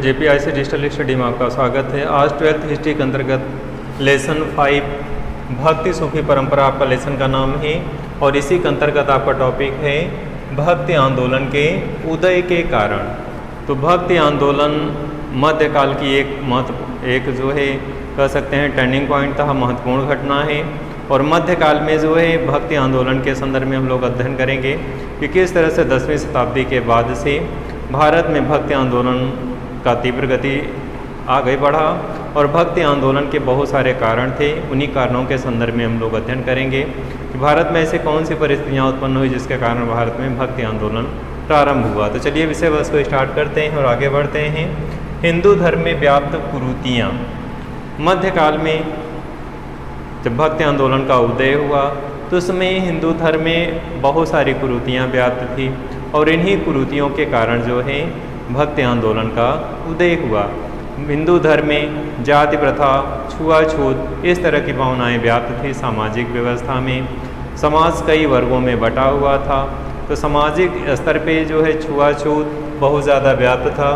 जेपीआईसी digital study में आपका स्वागत है। आज 12th हिस्ट्री के अंतर्गत लेसन 5 भक्ति सूफी परंपरा आपका लेसन का नाम है और इसी के अंतर्गत आपका टॉपिक है भक्ति आंदोलन के उदय के कारण। तो भक्ति आंदोलन मध्यकाल की एक जो है कह सकते हैं टर्निंग पॉइंट था, महत्वपूर्ण घटना है। और मध्यकाल में जो है भक्ति आंदोलन के संदर्भ में हम लोग अध्ययन करेंगे कि किस तरह से 10वीं शताब्दी के बाद से भारत में भक्ति आंदोलन का तीव्र गति आगे बढ़ा और भक्ति आंदोलन के बहुत सारे कारण थे। उन्हीं कारणों के संदर्भ में हम लोग अध्ययन करेंगे कि भारत में ऐसे कौन सी परिस्थितियाँ उत्पन्न हुई जिसके कारण भारत में भक्ति आंदोलन प्रारंभ हुआ। तो चलिए विषय वस्तु को स्टार्ट करते हैं और आगे बढ़ते हैं। हिंदू धर्म में व्याप्त कुरीतियाँ। मध्यकाल में जब भक्ति आंदोलन का उदय हुआ तो उसमें हिंदू धर्म में बहुत सारी कुरीतियाँ व्याप्त थी और इन्हीं कुरीतियों के कारण जो है भक्ति आंदोलन का उदय हुआ। हिंदू धर्म में जाति प्रथा, छुआछूत इस तरह की भावनाएं व्याप्त थी। सामाजिक व्यवस्था में समाज कई वर्गों में बटा हुआ था, तो सामाजिक स्तर पे जो है छुआछूत बहुत ज़्यादा व्याप्त था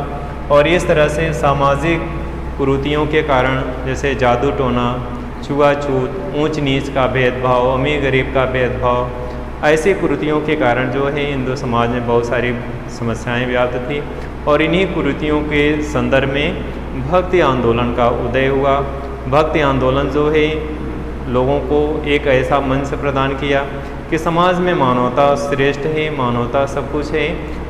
और इस तरह से सामाजिक कुरीतियों के कारण जैसे जादू टोना, छुआछूत, ऊंच नीच का भेदभाव, अमीर गरीब का भेदभाव, ऐसी कुरीतियों के कारण जो है हिंदू समाज में बहुत सारी समस्याएं व्याप्त थी और इन्हीं कुरीतियों के संदर्भ में भक्ति आंदोलन का उदय हुआ। भक्ति आंदोलन जो है लोगों को एक ऐसा मंच प्रदान किया कि समाज में मानवता श्रेष्ठ है, मानवता सब कुछ है।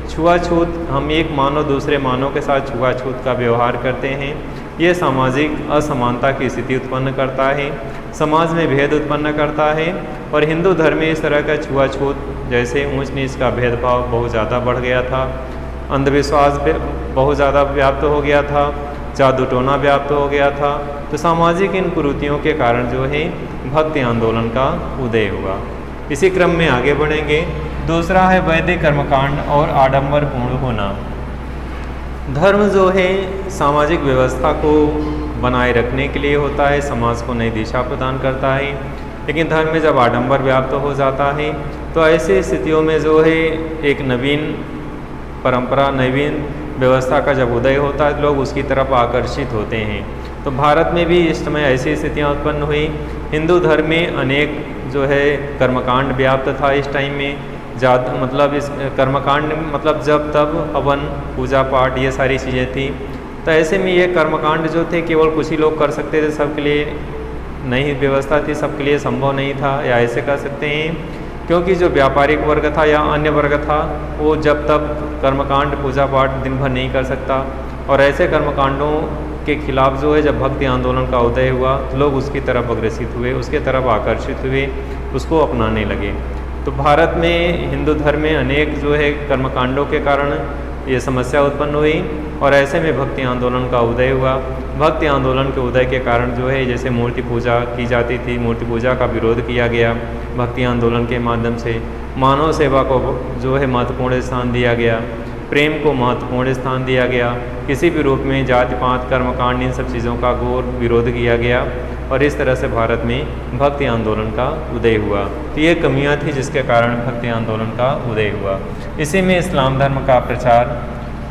छुआछूत, हम एक मानव दूसरे मानव के साथ छुआछूत का व्यवहार करते हैं, ये सामाजिक असमानता की स्थिति उत्पन्न करता है, समाज में भेद उत्पन्न करता है। और हिंदू धर्म में इस तरह का छुआछूत जैसे ऊंच नीच का भेदभाव बहुत ज़्यादा बढ़ गया था, अंधविश्वास बहुत ज़्यादा व्याप्त हो गया था, जादू टोना व्याप्त हो गया था। तो सामाजिक इन कुरीतियों के कारण जो है भक्ति आंदोलन का उदय हुआ। इसी क्रम में आगे बढ़ेंगे। दूसरा है वैदिक कर्मकांड और आडंबरपूर्ण होना। धर्म जो है सामाजिक व्यवस्था को बनाए रखने के लिए होता है, समाज को नई दिशा प्रदान करता है, लेकिन धर्म में जब आडंबर व्याप्त हो जाता है तो ऐसी स्थितियों में जो है एक नवीन परंपरा, नवीन व्यवस्था का जब उदय होता है लोग उसकी तरफ आकर्षित होते हैं। तो भारत में भी इस समय ऐसी स्थितियाँ उत्पन्न हुई। हिंदू धर्म में अनेक जो है कर्मकांड व्याप्त था इस टाइम में। मतलब इस कर्मकांड मतलब जब तब हवन, पूजा पाठ ये सारी चीज़ें थी। तो ऐसे में ये कर्मकांड जो थे केवल कुछ ही लोग कर सकते थे, सबके लिए नहीं व्यवस्था थी, सबके लिए संभव नहीं था, या ऐसे कह सकते हैं क्योंकि जो व्यापारिक वर्ग था या अन्य वर्ग था वो जब तब कर्मकांड पूजा पाठ दिन भर नहीं कर सकता। और ऐसे कर्मकांडों के खिलाफ जो है जब भक्ति आंदोलन का उदय हुआ तो लोग उसकी तरफ अग्रसित हुए, उसके तरफ आकर्षित हुए, उसको अपनाने लगे। तो भारत में हिंदू धर्म में अनेक जो है कर्मकांडों के कारण ये समस्या उत्पन्न हुई और ऐसे में भक्ति आंदोलन का उदय हुआ। भक्ति आंदोलन के उदय के कारण जो है जैसे मूर्ति पूजा की जाती थी, मूर्ति पूजा का विरोध किया गया। भक्ति आंदोलन के माध्यम से मानव सेवा को जो है महत्वपूर्ण स्थान दिया गया, प्रेम को महत्वपूर्ण स्थान दिया गया। किसी भी रूप में जाति पात, कर्मकांड इन सब चीज़ों का घोर विरोध किया गया और इस तरह से भारत में भक्ति आंदोलन का उदय हुआ। तो ये कमियाँ थी जिसके कारण भक्ति आंदोलन का उदय हुआ। इसी में इस्लाम धर्म का प्रचार,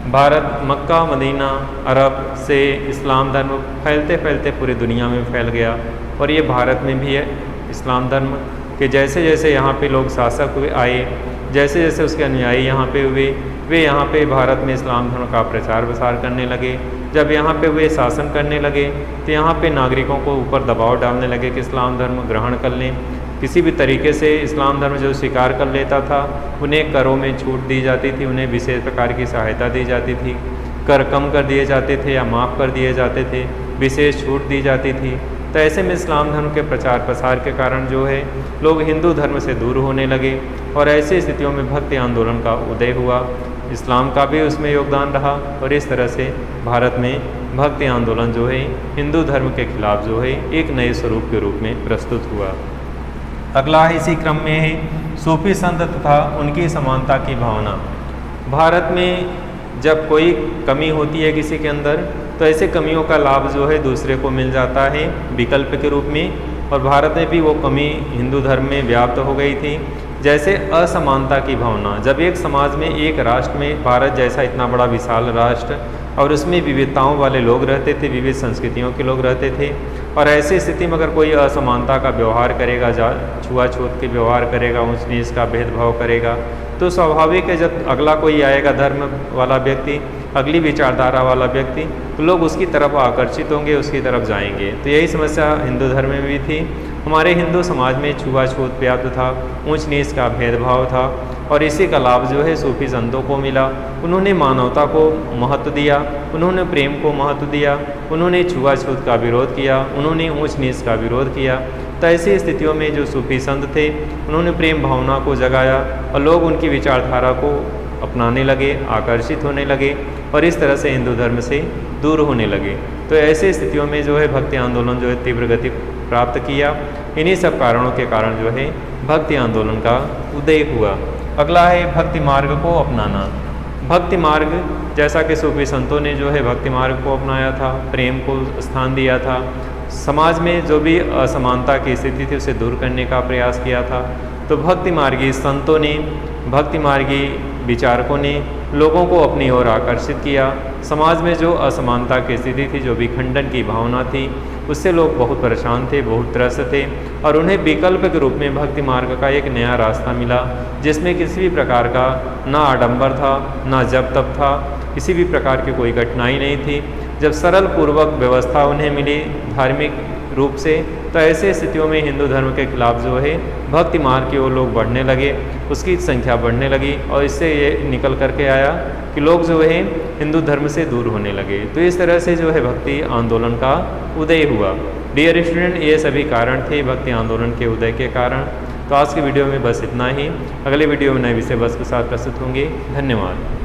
भारत, मक्का, मदीना, अरब से इस्लाम धर्म फैलते फैलते पूरी दुनिया में फैल गया। और ये भारत में भी है इस्लाम धर्म कि जैसे जैसे यहाँ पे लोग शासक हुए आए, जैसे जैसे उसके अनुयायी यहाँ पे हुए, वे यहाँ पे भारत में इस्लाम धर्म का प्रचार प्रसार करने लगे। जब यहाँ पे वे शासन करने लगे तो यहाँ पे नागरिकों को ऊपर दबाव डालने लगे कि इस्लाम धर्म ग्रहण कर लें। किसी भी तरीके से इस्लाम धर्म जो स्वीकार कर लेता था उन्हें करों में छूट दी जाती थी, उन्हें विशेष प्रकार की सहायता दी जाती थी, कर कम कर दिए जाते थे या माफ़ कर दिए जाते थे, विशेष छूट दी जाती थी। तो ऐसे में इस्लाम धर्म के प्रचार प्रसार के कारण जो है लोग हिंदू धर्म से दूर होने लगे और ऐसी स्थितियों में भक्ति आंदोलन का उदय हुआ। इस्लाम का भी उसमें योगदान रहा और इस तरह से भारत में भक्ति आंदोलन जो है हिंदू धर्म के खिलाफ जो है एक नए स्वरूप के रूप में प्रस्तुत हुआ। अगला इसी क्रम में है सूफी संत तथा उनकी समानता की भावना। भारत में जब कोई कमी होती है किसी के अंदर तो ऐसे कमियों का लाभ जो है दूसरे को मिल जाता है विकल्प के रूप में। और भारत में भी वो कमी हिंदू धर्म में व्याप्त हो गई थी। जैसे असमानता की भावना, जब एक समाज में, एक राष्ट्र में, भारत जैसा इतना बड़ा विशाल राष्ट्र और उसमें विविधताओं वाले लोग रहते थे, विविध संस्कृतियों के लोग रहते थे। और ऐसी स्थिति में अगर कोई असमानता का व्यवहार करेगा, छुआछूत के व्यवहार करेगा, ऊंच नीच का भेदभाव करेगा, तो स्वाभाविक है जब अगला कोई आएगा धर्म वाला व्यक्ति, अगली विचारधारा वाला व्यक्ति, तो लोग उसकी तरफ आकर्षित होंगे, उसकी तरफ जाएंगे। तो यही समस्या हिंदू धर्म में भी थी। हमारे हिंदू समाज में छुआछूत व्याप्त था, ऊंच नीच का भेदभाव था, और इसी का लाभ जो है सूफी संतों को मिला। उन्होंने मानवता को महत्व दिया, उन्होंने प्रेम को महत्व दिया, उन्होंने छुआछूत का विरोध किया, उन्होंने ऊंच नीच का विरोध किया। तो ऐसी स्थितियों में जो सूफी संत थे उन्होंने प्रेम भावना को जगाया और लोग उनकी विचारधारा को अपनाने लगे, आकर्षित होने लगे और इस तरह से हिंदू धर्म से दूर होने लगे। तो ऐसे स्थितियों में जो है भक्ति आंदोलन जो है तीव्र गति प्राप्त किया। इन्हीं सब कारणों के कारण जो है भक्ति आंदोलन का उदय हुआ। अगला है भक्ति मार्ग को अपनाना। भक्ति मार्ग, जैसा कि सूफी संतों ने जो है भक्ति मार्ग को अपनाया था, प्रेम को स्थान दिया था, समाज में जो भी असमानता की स्थिति थी उसे दूर करने का प्रयास किया था। तो भक्ति मार्गी संतों ने, भक्ति मार्गी विचारकों ने लोगों को अपनी ओर आकर्षित किया। समाज में जो असमानता की स्थिति थी, जो विखंडन की भावना थी, उससे लोग बहुत परेशान थे, बहुत त्रस्त थे और उन्हें विकल्प के रूप में भक्ति मार्ग का एक नया रास्ता मिला, जिसमें किसी भी प्रकार का ना आडंबर था, ना जप तप था, किसी भी प्रकार की कोई कठिनाई नहीं थी। जब सरल पूर्वक व्यवस्था उन्हें मिली धार्मिक रूप से, तो ऐसे स्थितियों में हिंदू धर्म के खिलाफ जो है भक्ति मार्ग की ओर लोग बढ़ने लगे, उसकी संख्या बढ़ने लगी और इससे ये निकल करके आया कि लोग जो है हिंदू धर्म से दूर होने लगे। तो इस तरह से जो है भक्ति आंदोलन का उदय हुआ। डियर स्टूडेंट, ये सभी कारण थे भक्ति आंदोलन के उदय के कारण। तो आज की वीडियो में बस इतना ही। अगले वीडियो में नए विषय वस्तु के साथ प्रस्तुत होंगे। धन्यवाद।